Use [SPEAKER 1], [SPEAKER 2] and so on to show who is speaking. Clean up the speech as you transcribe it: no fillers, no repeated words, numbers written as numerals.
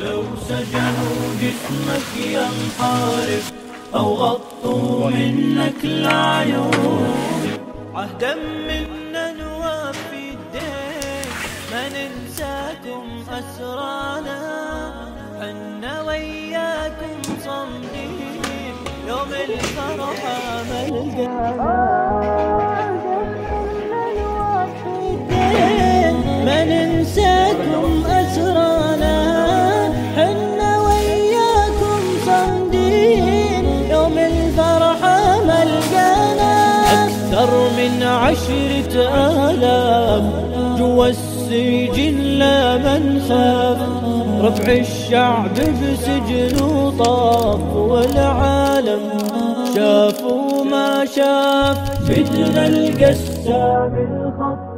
[SPEAKER 1] لو سجنوا جسمك ينحرف أو غطوا منك العيون، عهدا منا نوفي الدين، ما ننساكم أسرانا، حنا وياكم صمدين، يوم الفرحة ملقانا. ما ننساكم أسرانا، حنا وياكم صمدين، يوم الفرحة ملقانا. أكثر من 10,000 جوا السجن لا من خاف، رفع الشعب بسجن وطاف، والعالم شاف وما شاف، فتنة القسام الخط